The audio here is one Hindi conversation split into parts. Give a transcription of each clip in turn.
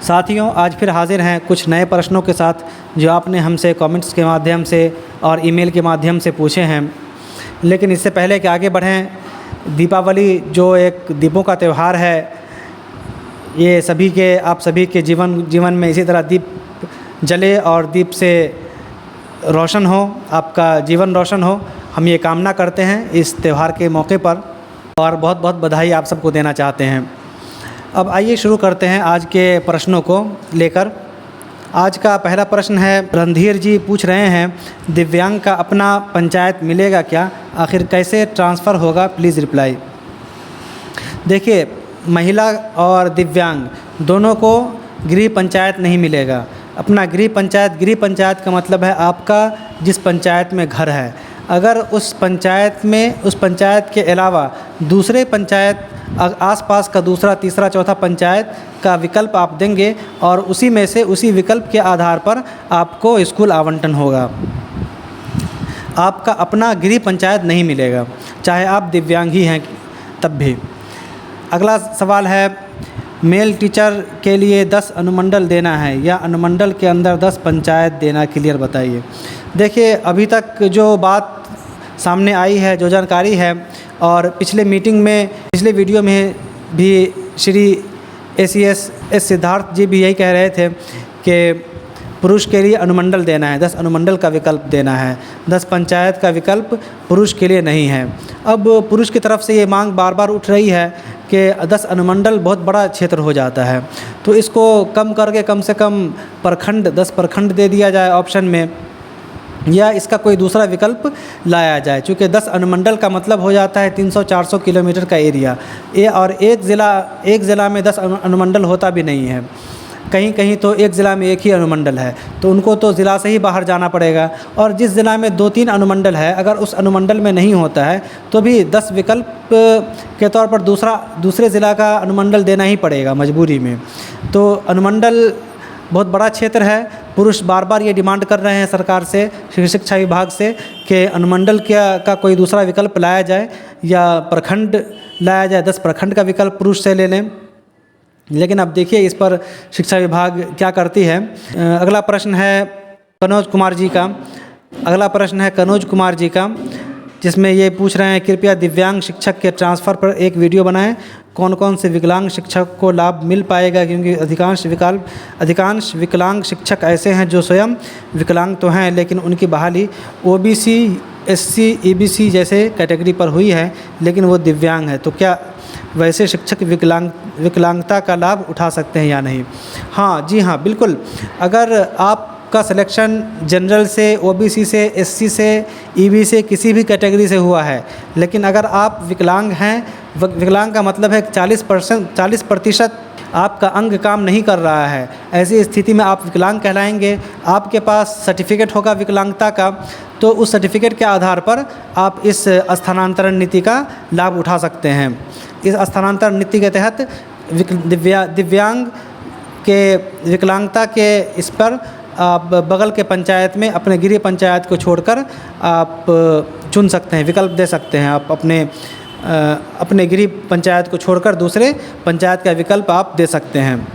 साथियों, आज फिर हाजिर हैं कुछ नए प्रश्नों के साथ जो आपने हमसे कमेंट्स के माध्यम से और ईमेल के माध्यम से पूछे हैं। लेकिन इससे पहले कि आगे बढ़ें, दीपावली जो एक दीपों का त्यौहार है, ये आप सभी के जीवन में इसी तरह दीप जले और दीप से रोशन हो, आपका जीवन रोशन हो, हम ये कामना करते हैं इस त्यौहार के मौके पर और बहुत बहुत बधाई आप सबको देना चाहते हैं। अब आइए शुरू करते हैं आज के प्रश्नों को लेकर। आज का पहला प्रश्न है, रणधीर जी पूछ रहे हैं, दिव्यांग का अपना पंचायत मिलेगा क्या? आखिर कैसे ट्रांसफ़र होगा? Please reply. देखिए, महिला और दिव्यांग दोनों को गृह पंचायत नहीं मिलेगा। अपना गृह पंचायत का मतलब है आपका जिस पंचायत में घर है। अगर उस पंचायत के अलावा दूसरे पंचायत आसपास का दूसरा, तीसरा, चौथा पंचायत का विकल्प आप देंगे और उसी में से उसी विकल्प के आधार पर आपको स्कूल आवंटन होगा। आपका अपना गृह पंचायत नहीं मिलेगा, चाहे आप दिव्यांग ही हैं तब भी। अगला सवाल है, मेल टीचर के लिए 10 अनुमंडल देना है या अनुमंडल के अंदर 10 पंचायत देना, क्लियर बताइए। देखिए, अभी तक जो बात सामने आई है, जो जानकारी है, और पिछले वीडियो में भी श्री ACS सिद्धार्थ जी भी यही कह रहे थे कि पुरुष के लिए अनुमंडल देना है, 10 अनुमंडल का विकल्प देना है, 10 पंचायत का विकल्प पुरुष के लिए नहीं है। अब पुरुष की तरफ से ये मांग बार बार उठ रही है कि 10 अनुमंडल बहुत बड़ा क्षेत्र हो जाता है, तो इसको कम करके कम से कम 10 प्रखंड दे दिया जाए ऑप्शन में, या इसका कोई दूसरा विकल्प लाया जाए। चूँकि 10 अनुमंडल का मतलब हो जाता है 300-400 किलोमीटर का एरिया, और एक ज़िला में 10 अनुमंडल होता भी नहीं है। कहीं कहीं तो एक ज़िला में एक ही अनुमंडल है, तो उनको तो ज़िला से ही बाहर जाना पड़ेगा। और जिस ज़िला में 2-3 अनुमंडल है, अगर उस अनुमंडल में नहीं होता है तो भी 10 विकल्प के तौर पर दूसरे ज़िला का अनुमंडल देना ही पड़ेगा मजबूरी में। तो अनुमंडल बहुत बड़ा क्षेत्र है। पुरुष बार बार ये डिमांड कर रहे हैं सरकार से, शिक्षा विभाग से, कि अनुमंडल का कोई दूसरा विकल्प लाया जाए या प्रखंड लाया जाए, 10 प्रखंड का विकल्प पुरुष से ले लें। लेकिन अब देखिए इस पर शिक्षा विभाग क्या करती है। अगला प्रश्न है कनोज कुमार जी का, जिसमें ये पूछ रहे हैं, कृपया दिव्यांग शिक्षक के ट्रांसफ़र पर एक वीडियो बनाएं। कौन कौन से विकलांग शिक्षक को लाभ मिल पाएगा? क्योंकि अधिकांश विकलांग शिक्षक ऐसे हैं जो स्वयं विकलांग तो हैं, लेकिन उनकी बहाली OBC, SC, EBC जैसे कैटेगरी पर हुई है, लेकिन वो दिव्यांग है। तो क्या वैसे शिक्षक विकलांगता का लाभ उठा सकते हैं या नहीं? हाँ जी हाँ, बिल्कुल। अगर आपका सिलेक्शन जनरल से, OBC से, SC से, EB से, किसी भी कैटेगरी से हुआ है, लेकिन अगर आप विकलांग हैं, विकलांग का मतलब है 40% आपका अंग काम नहीं कर रहा है, ऐसी स्थिति में आप विकलांग कहलाएंगे। आपके पास सर्टिफिकेट होगा विकलांगता का, तो उस सर्टिफिकेट के आधार पर आप इस स्थानांतरण नीति का लाभ उठा सकते हैं। इस स्थानांतरण नीति के तहत दिव्यांग के विकलांगता के इस पर आप बगल के पंचायत में अपने गृह पंचायत को छोड़कर आप चुन सकते हैं, विकल्प दे सकते हैं। आप अपने गृह पंचायत को छोड़कर दूसरे पंचायत का विकल्प आप दे सकते हैं।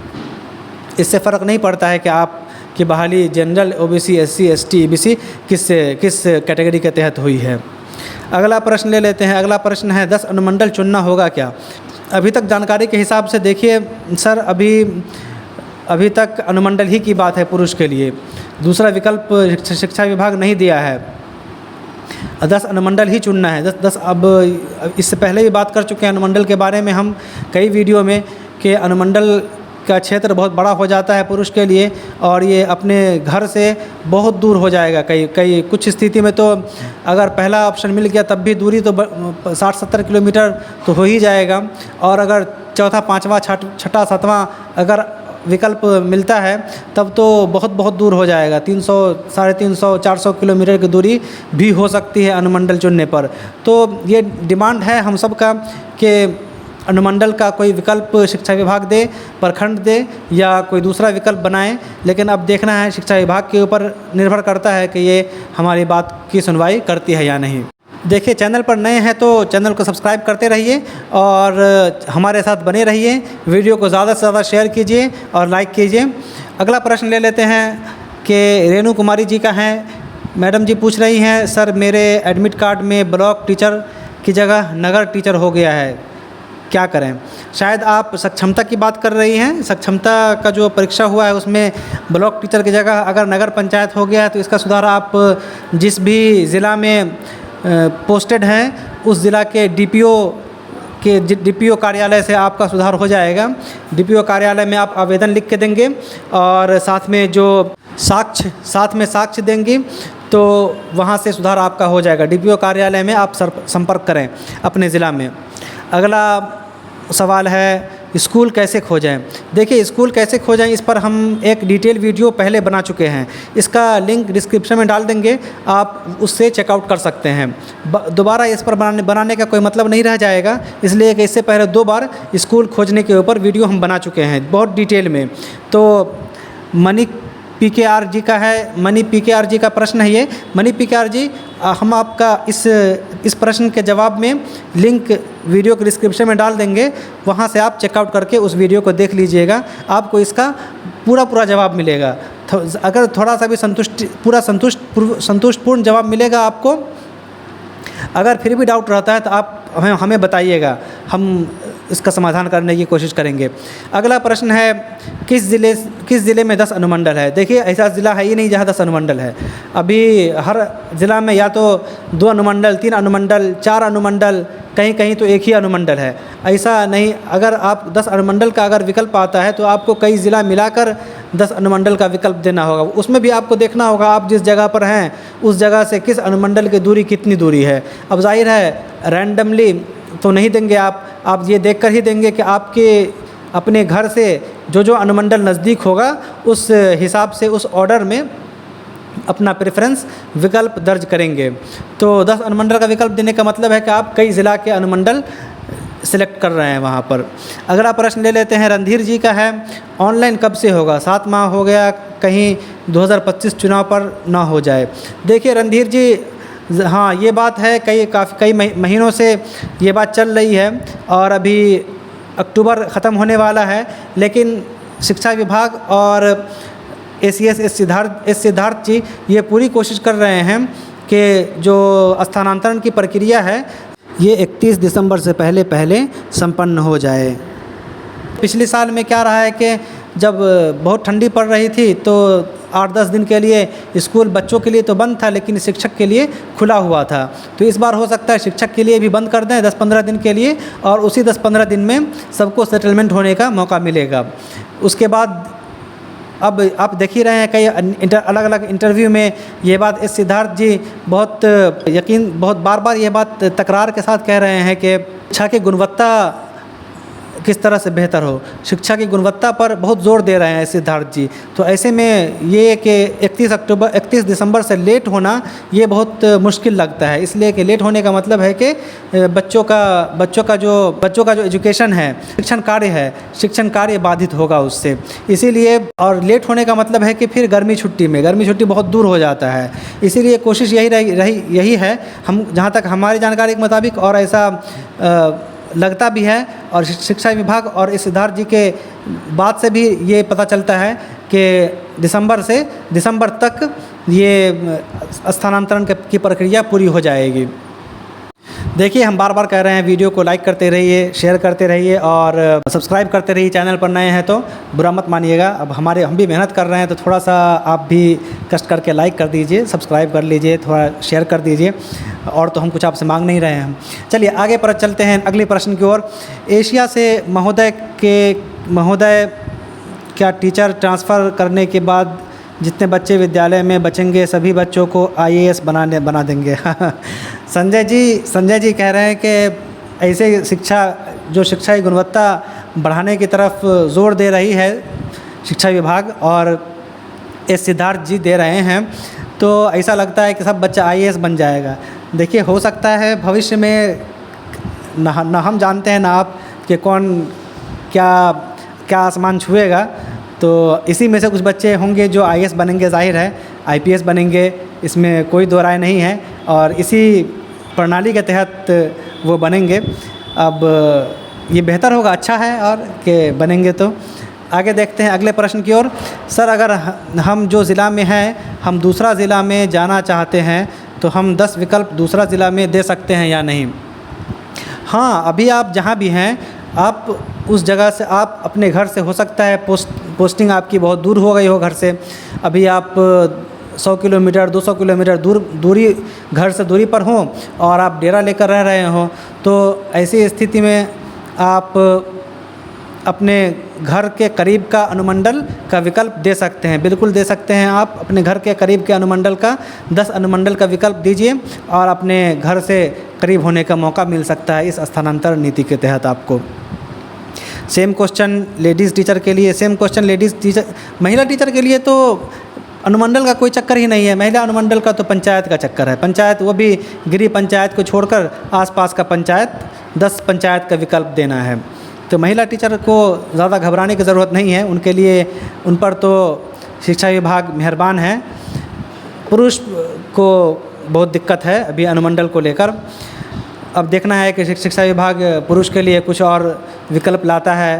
इससे फ़र्क नहीं पड़ता है कि आपकी बहाली general, OBC, SC, ST, EBC किस कैटेगरी के तहत हुई है। अगला प्रश्न ले लेते हैं। अगला प्रश्न है, 10 अनुमंडल चुनना होगा क्या? अभी तक जानकारी के हिसाब से देखिए सर, अभी तक अनुमंडल ही की बात है पुरुष के लिए, दूसरा विकल्प शिक्षा विभाग नहीं दिया है। 10 अनुमंडल ही चुनना है। 10 अब इससे पहले भी बात कर चुके हैं अनुमंडल के बारे में हम कई वीडियो में, कि अनुमंडल का क्षेत्र बहुत बड़ा हो जाता है पुरुष के लिए और ये अपने घर से बहुत दूर हो जाएगा। कुछ स्थिति में तो अगर पहला ऑप्शन मिल गया तब भी दूरी तो 60-70 किलोमीटर तो हो ही जाएगा, और अगर चौथा, पाँचवा, छठा, सातवां अगर विकल्प मिलता है तब तो बहुत दूर हो जाएगा। 300, 350, 400 किलोमीटर की दूरी भी हो सकती है अनुमंडल चुनने पर। तो ये डिमांड है हम सब का कि अनुमंडल का कोई विकल्प शिक्षा विभाग दे, प्रखंड दे, या कोई दूसरा विकल्प बनाए। लेकिन अब देखना है, शिक्षा विभाग के ऊपर निर्भर करता है कि ये हमारी बात की सुनवाई करती है या नहीं। देखिए, चैनल पर नए हैं तो चैनल को सब्सक्राइब करते रहिए और हमारे साथ बने रहिए। वीडियो को ज़्यादा से ज़्यादा शेयर कीजिए और लाइक कीजिए। अगला प्रश्न ले लेते हैं कि रेणु कुमारी जी का है। मैडम जी पूछ रही हैं, सर मेरे एडमिट कार्ड में ब्लॉक टीचर की जगह नगर टीचर हो गया है, क्या करें? शायद आप सक्षमता की बात कर रही हैं। सक्षमता का जो परीक्षा हुआ है उसमें ब्लॉक टीचर की जगह अगर नगर पंचायत हो गया है तो इसका सुधार आप जिस भी ज़िला में पोस्टेड हैं उस ज़िला के डीपीओ कार्यालय से आपका सुधार हो जाएगा। डीपीओ कार्यालय में आप आवेदन लिख के देंगे और साथ में साक्ष्य देंगी तो वहाँ से सुधार आपका हो जाएगा। डीपीओ कार्यालय में आप संपर्क करें अपने ज़िला में। अगला सवाल है, स्कूल कैसे खोजें? देखिए, स्कूल कैसे खोजें इस पर हम एक डिटेल वीडियो पहले बना चुके हैं। इसका लिंक डिस्क्रिप्शन में डाल देंगे, आप उससे चेकआउट कर सकते हैं। दोबारा इस पर बनाने का कोई मतलब नहीं रह जाएगा, इसलिए कि इससे पहले 2 बार स्कूल खोजने के ऊपर वीडियो हम बना चुके हैं बहुत डिटेल में। तो मनी PKR जी का है, मनी PKR जी का प्रश्न है ये। मनी PKR जी, हम आपका इस प्रश्न के जवाब में लिंक वीडियो के डिस्क्रिप्शन में डाल देंगे, वहाँ से आप चेकआउट करके उस वीडियो को देख लीजिएगा, आपको इसका पूरा जवाब मिलेगा। अगर थोड़ा सा भी संतुष्टपूर्ण जवाब मिलेगा आपको। अगर फिर भी डाउट रहता है तो आप हमें बताइएगा, हम इसका समाधान करने की कोशिश करेंगे। अगला प्रश्न है, किस ज़िले में 10 अनुमंडल है? देखिए, ऐसा ज़िला है ही नहीं जहाँ 10 अनुमंडल है। अभी हर ज़िला में या तो 2 अनुमंडल, 3 अनुमंडल, 4 अनुमंडल, कहीं कहीं तो एक ही अनुमंडल है। ऐसा नहीं, अगर आप 10 अनुमंडल का अगर विकल्प आता है तो आपको कई ज़िला मिलाकर 10 अनुमंडल का विकल्प देना होगा। उसमें भी आपको देखना होगा आप जिस जगह पर हैं उस जगह से किस अनुमंडल की दूरी कितनी दूरी है। अब जाहिर है रैंडमली तो नहीं देंगे आप ये देखकर ही देंगे कि आपके अपने घर से जो अनुमंडल नज़दीक होगा उस हिसाब से उस ऑर्डर में अपना प्रेफरेंस विकल्प दर्ज करेंगे। तो 10 अनुमंडल का विकल्प देने का मतलब है कि आप कई ज़िला के अनुमंडल सिलेक्ट कर रहे हैं वहाँ पर। अगला प्रश्न ले लेते हैं, रणधीर जी का है, ऑनलाइन कब से होगा? 7 माह हो गया, कहीं 2025 चुनाव पर ना हो जाए। देखिए रणधीर जी, हाँ ये बात है, कई महीनों से ये बात चल रही है और अभी अक्टूबर ख़त्म होने वाला है, लेकिन शिक्षा विभाग और ACS सिद्धार्थ जी ये पूरी कोशिश कर रहे हैं कि जो स्थानांतरण की प्रक्रिया है ये 31 दिसंबर से पहले संपन्न हो जाए। पिछले साल में क्या रहा है कि जब बहुत ठंडी पड़ रही थी तो 8-10 दिन के लिए स्कूल बच्चों के लिए तो बंद था, लेकिन शिक्षक के लिए खुला हुआ था। तो इस बार हो सकता है शिक्षक के लिए भी बंद कर दें 10-15 दिन के लिए, और उसी 10-15 दिन में सबको सेटलमेंट होने का मौका मिलेगा। उसके बाद अब आप देख ही रहे हैं कई अलग अलग इंटरव्यू में ये बात सिद्धार्थ जी बहुत बार ये बात तकरार के साथ कह रहे हैं कि शिक्षा की गुणवत्ता किस तरह से बेहतर हो, शिक्षा की गुणवत्ता पर बहुत जोर दे रहे हैं सिद्धार्थ जी। तो ऐसे में ये कि 31 दिसंबर से लेट होना ये बहुत मुश्किल लगता है, इसलिए कि लेट होने का मतलब है कि बच्चों का जो एजुकेशन है, शिक्षण कार्य बाधित होगा उससे। इसीलिए, और लेट होने का मतलब है कि फिर गर्मी छुट्टी बहुत दूर हो जाता है। इसीलिए कोशिश यही है, हम जहाँ तक हमारी जानकारी के मुताबिक, और ऐसा लगता भी है, और शिक्षा विभाग और इस सिद्धार्थ जी के बात से भी ये पता चलता है कि दिसंबर तक ये स्थानांतरण की प्रक्रिया पूरी हो जाएगी। देखिए, हम बार कह रहे हैं वीडियो को लाइक करते रहिए, शेयर करते रहिए और सब्सक्राइब करते रहिए। चैनल पर नए हैं तो बुरा मत मानिएगा। अब हम भी मेहनत कर रहे हैं तो थोड़ा सा आप भी कष्ट करके लाइक कर दीजिए, सब्सक्राइब कर लीजिए, थोड़ा शेयर कर दीजिए, और तो हम कुछ आपसे मांग नहीं रहे हैं। चलिए आगे पर चलते हैं अगले प्रश्न की ओर। एशिया से महोदय क्या टीचर ट्रांसफ़र करने के बाद जितने बच्चे विद्यालय में बचेंगे सभी बच्चों को IAS बना देंगे? संजय जी कह रहे हैं कि ऐसे शिक्षा की गुणवत्ता बढ़ाने की तरफ जोर दे रही है शिक्षा विभाग, और सिद्धार्थ जी दे रहे हैं, तो ऐसा लगता है कि सब बच्चा IAS बन जाएगा। देखिए, हो सकता है भविष्य में ना हम जानते हैं ना आप कि कौन क्या आसमान छुएगा, तो इसी में से कुछ बच्चे होंगे जो IAS बनेंगे, जाहिर है IPS बनेंगे, इसमें कोई दो राय नहीं है। और इसी प्रणाली के तहत वो बनेंगे। अब ये बेहतर होगा, अच्छा है और कि बनेंगे। तो आगे देखते हैं अगले प्रश्न की ओर। सर, अगर हम जो ज़िला में हैं हम दूसरा ज़िला में जाना चाहते हैं तो हम 10 विकल्प दूसरा ज़िला में दे सकते हैं या नहीं? हाँ, अभी आप जहाँ भी हैं आप उस जगह से, आप अपने घर से, हो सकता है पोस्टिंग आपकी बहुत दूर हो गई हो घर से, अभी आप 100 किलोमीटर 200 किलोमीटर दूरी घर से दूरी पर हों और आप डेरा लेकर रह रहे हो, तो ऐसी स्थिति में आप अपने घर के करीब का अनुमंडल का विकल्प दे सकते हैं, बिल्कुल दे सकते हैं। आप अपने घर के करीब के अनुमंडल का 10 अनुमंडल का विकल्प दीजिए और अपने घर से करीब होने का मौका मिल सकता है इस स्थानांतरण नीति के तहत आपको। सेम क्वेश्चन लेडीज़ टीचर के लिए, सेम क्वेश्चन लेडीज़ टीचर, महिला टीचर के लिए तो अनुमंडल का कोई चक्कर ही नहीं है। महिला अनुमंडल का तो पंचायत का चक्कर है। पंचायत, वो भी गिरी पंचायत को छोड़कर आसपास का पंचायत, 10 पंचायत का विकल्प देना है। तो महिला टीचर को ज़्यादा घबराने की ज़रूरत नहीं है, उनके लिए, उन पर तो शिक्षा विभाग मेहरबान है। पुरुष को बहुत दिक्कत है अभी अनुमंडल को लेकर। अब देखना है कि शिक्षा विभाग पुरुष के लिए कुछ और विकल्प लाता है,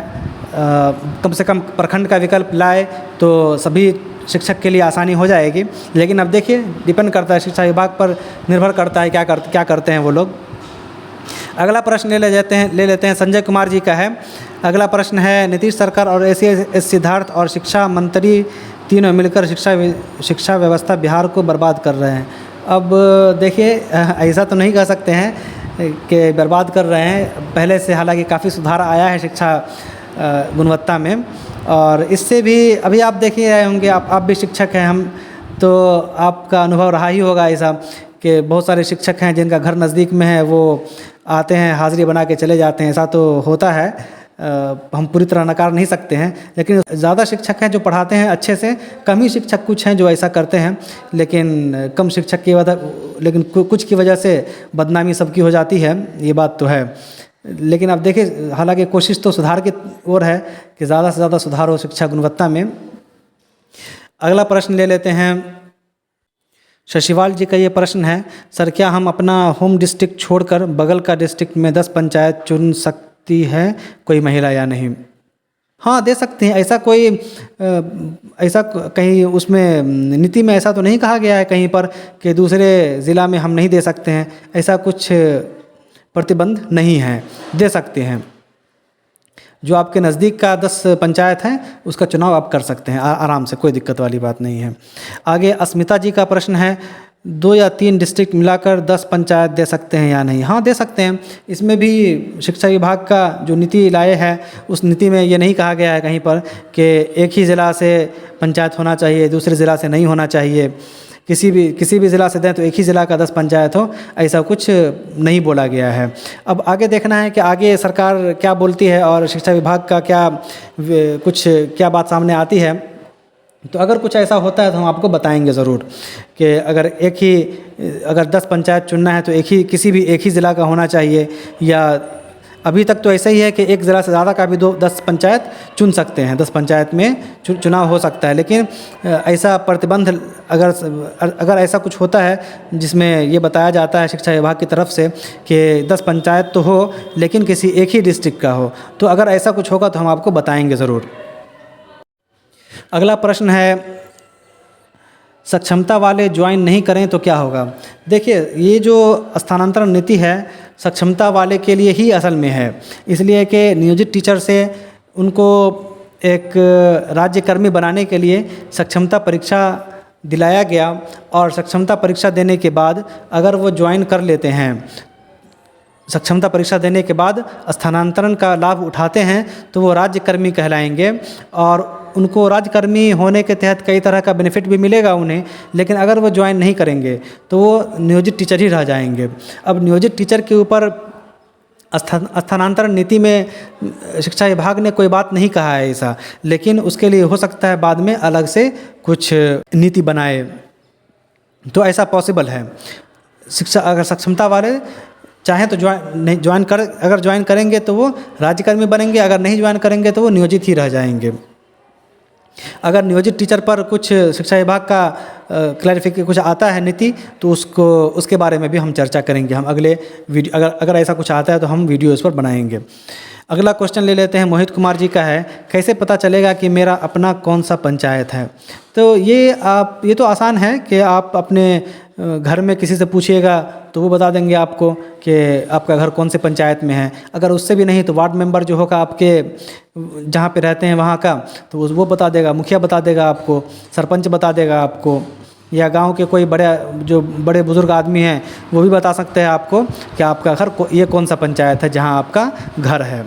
कम से कम प्रखंड का विकल्प लाए तो सभी शिक्षक के लिए आसानी हो जाएगी। लेकिन अब देखिए, डिपेंड करता है, शिक्षा विभाग पर निर्भर करता है क्या करते हैं वो लोग। अगला प्रश्न ले लेते हैं संजय कुमार जी का है। अगला प्रश्न है, नीतीश सरकार और एस सिद्धार्थ और शिक्षा मंत्री तीनों मिलकर शिक्षा व्यवस्था बिहार को बर्बाद कर रहे हैं। अब देखिए, ऐसा तो नहीं कह सकते हैं कि बर्बाद कर रहे हैं। पहले से हालांकि काफ़ी सुधार आया है शिक्षा गुणवत्ता में, और इससे भी अभी आप देख ही रहे होंगे, आप भी शिक्षक हैं, हम तो आपका अनुभव रहा ही होगा ऐसा कि बहुत सारे शिक्षक हैं जिनका घर नज़दीक में है, वो आते हैं, हाज़िरी बना के चले जाते हैं। ऐसा तो होता है, हम पूरी तरह नकार नहीं सकते हैं, लेकिन ज़्यादा शिक्षक हैं जो पढ़ाते हैं अच्छे से, कम ही शिक्षक कुछ हैं जो ऐसा करते हैं। लेकिन कम शिक्षक की वजह, लेकिन कुछ की वजह से बदनामी सबकी हो जाती है, ये बात तो है। लेकिन अब देखिए, हालांकि कोशिश तो सुधार की ओर है कि ज़्यादा से ज़्यादा सुधार हो शिक्षा गुणवत्ता में। अगला प्रश्न ले लेते हैं, शशिवाल जी का ये प्रश्न है, सर क्या हम अपना होम डिस्ट्रिक्ट छोड़कर बगल का डिस्ट्रिक्ट में 10 पंचायत चुन सकती है कोई महिला या नहीं? हाँ, दे सकते हैं। ऐसा कोई ऐसा कहीं उसमें नीति में ऐसा तो नहीं कहा गया है कहीं पर कि दूसरे ज़िला में हम नहीं दे सकते हैं, ऐसा कुछ प्रतिबंध नहीं है, दे सकते हैं। जो आपके नज़दीक का 10 पंचायत है उसका चुनाव आप कर सकते हैं आराम से, कोई दिक्कत वाली बात नहीं है। आगे अस्मिता जी का प्रश्न है, 2 या 3 डिस्ट्रिक्ट मिलाकर 10 पंचायत दे सकते हैं या नहीं? हाँ, दे सकते हैं। इसमें भी शिक्षा विभाग का जो नीति लाए है उस नीति में ये नहीं कहा गया है कहीं पर कि एक ही ज़िला से पंचायत होना चाहिए, दूसरे ज़िला से नहीं होना चाहिए। किसी भी ज़िला से दें तो एक ही ज़िला का 10 पंचायत हो, ऐसा कुछ नहीं बोला गया है। अब आगे देखना है कि आगे सरकार क्या बोलती है और शिक्षा विभाग का क्या बात सामने आती है। तो अगर कुछ ऐसा होता है तो हम आपको बताएंगे ज़रूर कि अगर 10 पंचायत चुनना है तो किसी भी एक ही ज़िला का होना चाहिए, या अभी तक तो ऐसा ही है कि एक ज़िला से ज़्यादा का भी 10 पंचायत चुन सकते हैं, 10 पंचायत में चुनाव हो सकता है। लेकिन ऐसा प्रतिबंध अगर ऐसा कुछ होता है जिसमें ये बताया जाता है शिक्षा विभाग की तरफ से कि 10 पंचायत तो हो लेकिन किसी एक ही डिस्ट्रिक्ट का हो, तो अगर ऐसा कुछ होगा तो हम आपको बताएंगे ज़रूर। अगला प्रश्न है, सक्षमता वाले ज्वाइन नहीं करें तो क्या होगा? देखिए, ये जो स्थानांतरण नीति है सक्षमता वाले के लिए ही असल में है, इसलिए कि नियोजित टीचर से उनको एक राज्यकर्मी बनाने के लिए सक्षमता परीक्षा दिलाया गया, और सक्षमता परीक्षा देने के बाद अगर वो ज्वाइन कर लेते हैं, सक्षमता परीक्षा देने के बाद स्थानांतरण का लाभ उठाते हैं तो वो राज्यकर्मी कहलाएंगे, और उनको राज्यकर्मी होने के तहत कई तरह का बेनिफिट भी मिलेगा उन्हें। लेकिन अगर वो ज्वाइन नहीं करेंगे तो वो नियोजित टीचर ही रह जाएंगे। अब नियोजित टीचर के ऊपर स्थानांतरण नीति में शिक्षा विभाग ने कोई बात नहीं कहा है ऐसा, लेकिन उसके लिए हो सकता है बाद में अलग से कुछ नीति बनाए, तो ऐसा पॉसिबल है। अगर सक्षमता वाले चाहें तो अगर ज्वाइन करेंगे तो वो राज्यकर्मी बनेंगे, अगर नहीं ज्वाइन करेंगे तो वो नियोजित ही रह जाएंगे। अगर नियोजित टीचर पर कुछ शिक्षा विभाग का क्लैरिफिकेशन कुछ आता है नीति, तो उसके बारे में भी हम चर्चा करेंगे। हम अगले वीडियो अगर ऐसा कुछ आता है तो हम वीडियो इस पर बनाएंगे। अगला क्वेश्चन ले लेते हैं, मोहित कुमार जी का है, कैसे पता चलेगा कि मेरा अपना कौन सा पंचायत है? तो ये तो आसान है कि आप अपने घर में किसी से पूछिएगा तो वो बता देंगे आपको कि आपका घर कौन से पंचायत में है। अगर उससे भी नहीं तो वार्ड मेंबर जो होगा आपके जहाँ पे रहते हैं वहाँ का, तो वो बता देगा, मुखिया बता देगा आपको, सरपंच बता देगा आपको, या गांव के कोई बड़े बुज़ुर्ग आदमी हैं वो भी बता सकते हैं आपको कि आपका घर ये कौन सा पंचायत है जहां आपका घर है।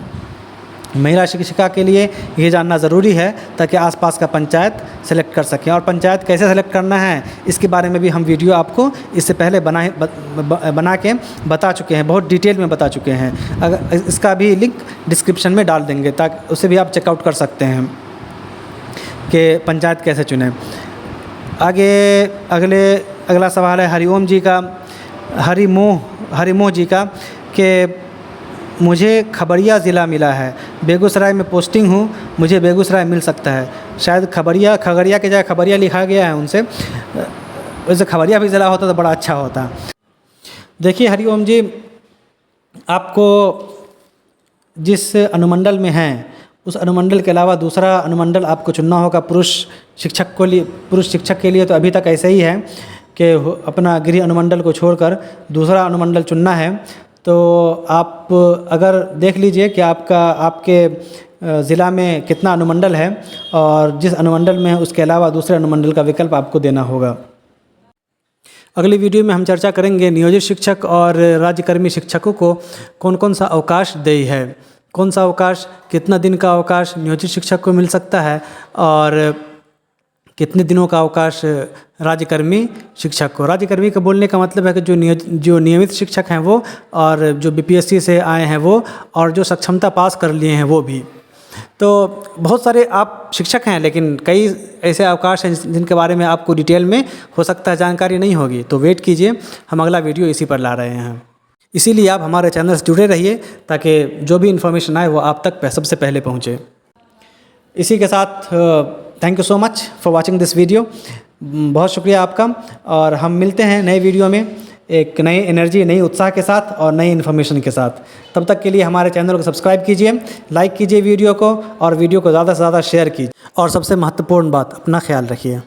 महिला शिक्षिका के लिए ये जानना ज़रूरी है ताकि आसपास का पंचायत सेलेक्ट कर सकें। और पंचायत कैसे सेलेक्ट करना है इसके बारे में भी हम वीडियो आपको इससे पहले बना के बता चुके हैं, बहुत डिटेल में बता चुके हैं। अगर इसका भी लिंक डिस्क्रिप्शन में डाल देंगे ताकि उसे भी आप चेकआउट कर सकते हैं कि पंचायत कैसे चुनें। अगला सवाल है हरिओम जी का, हरिमोह जी का, कि मुझे खबरिया ज़िला मिला है, बेगूसराय में पोस्टिंग हूँ, मुझे बेगूसराय मिल सकता है? शायद खगड़िया के जगह खबरिया लिखा गया है उनसे, वैसे खबरिया भी ज़िला होता तो बड़ा अच्छा होता। देखिए हरिओम जी, आपको जिस अनुमंडल में हैं उस अनुमंडल के अलावा दूसरा अनुमंडल आपको चुनना होगा। पुरुष शिक्षक के लिए तो अभी तक ऐसे ही है कि अपना गृह अनुमंडल को छोड़कर दूसरा अनुमंडल चुनना है। तो आप अगर देख लीजिए कि आपके ज़िला में कितना अनुमंडल है और जिस अनुमंडल में है उसके अलावा दूसरे अनुमंडल का विकल्प आपको देना होगा। अगली वीडियो में हम चर्चा करेंगे नियोजित शिक्षक और राज्यकर्मी शिक्षकों को कौन कौन सा अवकाश देय है, कौन सा अवकाश, कितना दिन का अवकाश नियोजित शिक्षक को मिल सकता है और कितने दिनों का अवकाश राज्यकर्मी शिक्षक को। राज्यकर्मी का बोलने का मतलब है कि जो नियमित शिक्षक हैं वो, और जो बीपीएससी से आए हैं वो, और जो सक्षमता पास कर लिए हैं वो भी। तो बहुत सारे आप शिक्षक हैं लेकिन कई ऐसे अवकाश हैं जिनके बारे में आपको डिटेल में हो सकता है जानकारी नहीं होगी। तो वेट कीजिए, हम अगला वीडियो इसी पर ला रहे हैं। इसीलिए आप हमारे चैनल से जुड़े रहिए ताकि जो भी इन्फॉर्मेशन आए वो आप तक सबसे पहले पहुंचे। इसी के साथ thank you so much for watching this video. बहुत शुक्रिया आपका, और हम मिलते हैं नए वीडियो में एक नई एनर्जी, नई उत्साह के साथ और नई इन्फॉर्मेशन के साथ। तब तक के लिए हमारे चैनल को सब्सक्राइब कीजिए, लाइक कीजिए वीडियो को, और वीडियो को ज़्यादा से ज़्यादा शेयर कीजिए। और सबसे महत्वपूर्ण बात, अपना ख्याल रखिए।